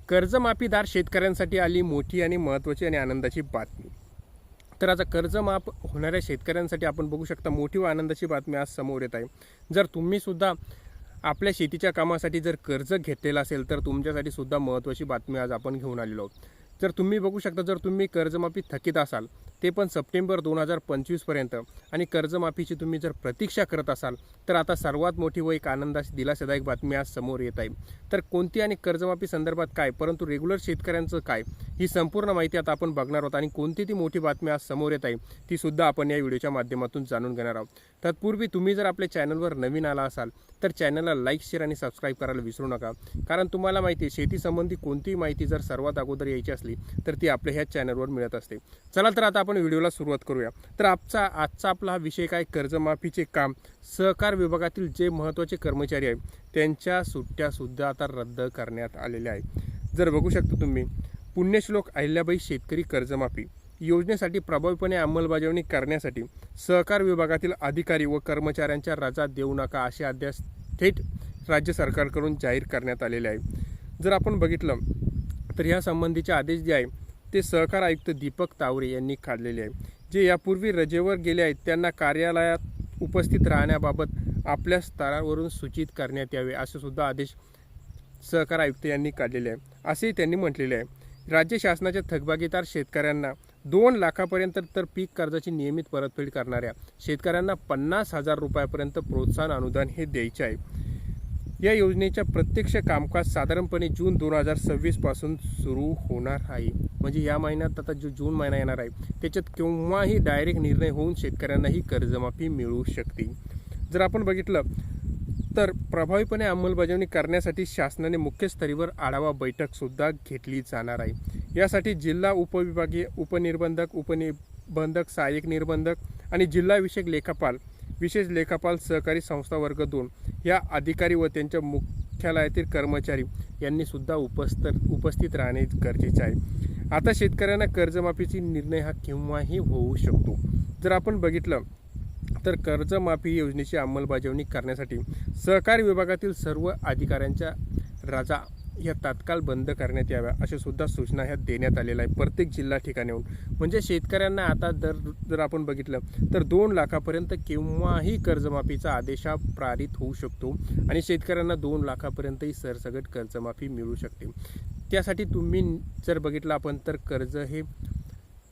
कर्जमाफीदार शेतकऱ्यांसाठी आली मोठी आणि महत्त्वाची आणि आनंदाची बातमी। तर आता कर्जमाफ होणाऱ्या शेतकऱ्यांसाठी आपण बघू शकता मोठी व आनंदाची बातमी आज समोर येत आहे। जर तुम्ही सुद्धा आपल्या शेतीच्या कामासाठी जर कर्ज घेतलेलं असेल तर तुमच्यासाठी सुद्धा महत्त्वाची बातमी आज आपण घेऊन आलेलो आहोत। जर तुम्ही बघू शकता, जर तुम्ही कर्जमाफी थकीत असाल ते पण सप्टेंबर 2025 पर्यंत आणि कर्जमाफीची तुम्ही जर प्रतीक्षा करत असाल तर आता सर्वात मोठी व एक आनंदाची दिलासादायक बातमी आज समोर येत आहे। तर कोणती आणि कर्जमाफी संदर्भात काय, परंतु रेग्युलर शेतकऱ्यांचं काय, ही संपूर्ण माहिती आता आपण बघणार आहोत आणि कोणती ती मोठी बातमी आज समोर येत आहे ती सुद्धा आपण या व्हिडिओच्या माध्यमातून जाणून घेणार आहोत। तत्पूर्वी तुम्ही जर आपल्या चॅनलवर नवीन आला असाल तर चॅनलला लाईक, शेअर आणि सबस्क्राईब करायला विसरू नका, कारण तुम्हाला माहिती आहे शेती संबंधी कोणतीही माहिती जर सर्वात अगोदर यायची असली तर ती आपल्या ह्या चॅनलवर मिळत असते। चला तर आता आपण व्हिडिओला सुरुवात करूया। तर आजचा आपला हा विषय काय, कर्जमाफीचे काम, सहकार विभागातील जे महत्त्वाचे कर्मचारी आहेत त्यांच्या सुट्ट्या सुद्धा आता रद्द करण्यात आलेल्या आहेत। जर बघू शकता तुम्ही, पुण्यश्लोक अहिल्याबाई शेतकरी कर्जमाफी योजनेसाठी प्रभावीपणे अंमलबजावणी करण्यासाठी सहकार विभागातील अधिकारी व कर्मचाऱ्यांच्या रजा देऊ नका असे आदेश थेट राज्य सरकारकडून जाहीर करण्यात आलेले आहे। जर आपण बघितलं तर या संबंधीचे आदेश जे आहे ते सहकार आयुक्त दीपक तावरे यांनी काढलेले आहे। जे यापूर्वी रजेवर गेले आहेत त्यांना कार्यालयात उपस्थित राहण्याबाबत आपल्या स्तरावरून सूचित करण्यात यावे असे सुद्धा आदेश सहकार आयुक्त यांनी काढलेले आहे, असेही त्यांनी म्हटलेले आहे। राज्य शासनाच्या थकबाकीदार शेतकऱ्यांना 2 लाखापर्यंत तर पीक कर्जाची नियमित परतफेड करणाऱ्या शेतकऱ्यांना 50,000 रुपयापर्यंत प्रोत्साहन अनुदान हे द्यायचे आहे। या योजनेच्या प्रत्यक्ष कामकाज साधारणपणे जून 2026 पासून सुरू होणार आहे। म्हणजे या महिन्यात आता जो जून महिना येणार आहे त्याच्यात केव्हाही डायरेक्ट निर्णय होऊन शेतकऱ्यांना ही कर्जमाफी मिळू शकते। जर आपण बघितलं तर प्रभावीपणे अंमलबजावणी करण्यासाठी शासनाने मुख्य स्तरावर आढावा बैठक सुद्धा घेतली जाणार आहे। यासाठी जिल्हा उपविभागीय उपनिबंधक, सहाय्यक निबंधक आणि जिल्हा विशेष लेखापाल सहकारी संस्था वर्ग 2 या अधिकारी व त्यांच्या मुख्यालयातील कर्मचारी यांनी सुद्धा उपस्थित राहणे गरजेचे आहे। आता शेतकऱ्यांना कर्जमाफीचा निर्णय हा केव्हाही होऊ शकतो। जर आपण बघितलं तर कर्जमाफी योजनेची अंमलबजावणी करण्यासाठी सहकारी विभागातील सर्व अधिकाऱ्यांच्या रजा या तात्काळ बंद करण्यात याव्या अशा सुद्धा सूचना ह्या देण्यात आलेल्या आहे प्रत्येक जिल्हा ठिकाणाहून। म्हणजे शेतकऱ्यांना आता जर आपण बघितलं तर 2 लाखापर्यंत केव्हाही कर्जमाफीचा आदेश हा पारित होऊ शकतो आणि शेतकऱ्यांना 2 लाखापर्यंतही सरसकट कर्जमाफी मिळू शकते। त्यासाठी तुम्ही जर बघितलं आपण तर कर्ज हे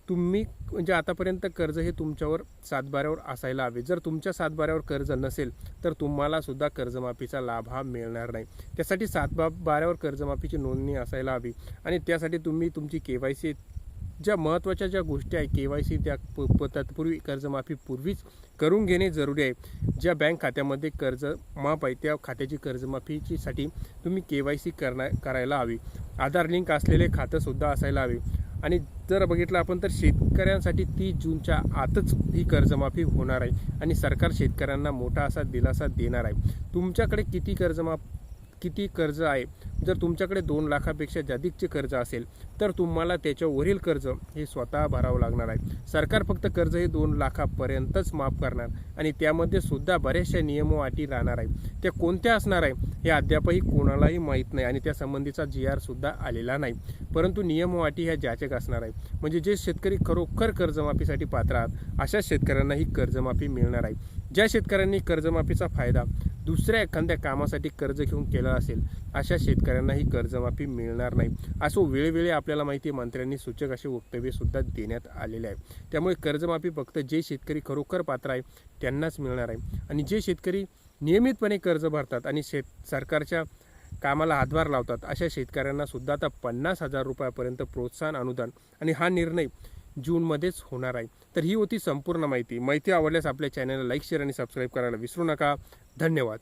तुम्ही म्हणजे आतापर्यंत कर्ज हे तुमच्यावर 7/12वर असायला हवे। जर तुमच्या 7/12वर कर्ज नसेल तर तुम्हाला सुद्धा कर्जमाफीचा लाभ हा मिळणार नाही। त्यासाठी 7/12वर कर्जमाफीची नोंदणी असायला हवी आणि त्यासाठी तुम्ही तुमची KYC ज्या महत्त्वाच्या ज्या गोष्टी आहे KYC त्या तत्पूर्वी कर्जमाफीपूर्वीच करून घेणे जरुरी आहे। ज्या बँक खात्यामध्ये कर्ज माफ आहे त्या खात्याची कर्जमाफीसाठी तुम्ही KYC करायला हवी। आधार लिंक असलेले खातं सुद्धा असायला हवे आणि जर बघितलं आपण तर शेतकऱ्यांसाठी 30 जूनच्या आतच ही कर्जमाफी होणार आहे आणि सरकार शेतकऱ्यांना मोठा असा दिलासा देणार आहे। तुमच्याकडे किती कर्ज आहे, जर तुमच्याकडे 2 लाखापेक्षा जास्तीचे कर्ज असेल तर तुम्हाला त्याच्यावरील कर्ज हे स्वतः भरावं लागणार आहे। सरकार फक्त कर्ज हे 2 लाखापर्यंतच माफ करणार आणि त्यामध्ये सुद्धा बऱ्याचशा नियम व अटी राहणार आहे। त्या कोणत्या असणार आहे हे अद्यापही कोणालाही माहीत नाही आणि त्या संबंधीचा GR सुद्धा आलेला नाही, परंतु नियम व अटी ह्या जाचक असणार आहे। म्हणजे जे शेतकरी खरोखर कर्जमाफीसाठी पात्र आहेत अशा शेतकऱ्यांना ही कर्जमाफी मिळणार आहे। ज्या शेतकऱ्यांनी कर्जमाफीचा फायदा दुसऱ्या एखाद्या कामासाठी कर्ज घेऊन केला असेल अशा शेतकऱ्यांना ही कर्जमाफी मिळणार नाही असं वेळोवेळी आपल्याला माहिती आहे मंत्र्यांनी सूचक असे वक्तव्य सुद्धा देण्यात आलेले आहे। त्यामुळे कर्जमाफी फक्त जे शेतकरी खरोखर पात्र आहे त्यांनाच मिळणार आहे आणि जे शेतकरी नियमितपणे कर्ज भरतात आणि सरकारच्या कामाला हातभार लावतात अशा शेतकऱ्यांना सुद्धा आता 50,000 रुपयापर्यंत प्रोत्साहन अनुदान आणि हा निर्णय जूनमध्येच होणार आहे। तर ही होती संपूर्ण माहिती आवडल्यास आपल्या चॅनलला लाईक, शेअर आणि सबस्क्राईब करायला विसरू नका। धन्यवाद।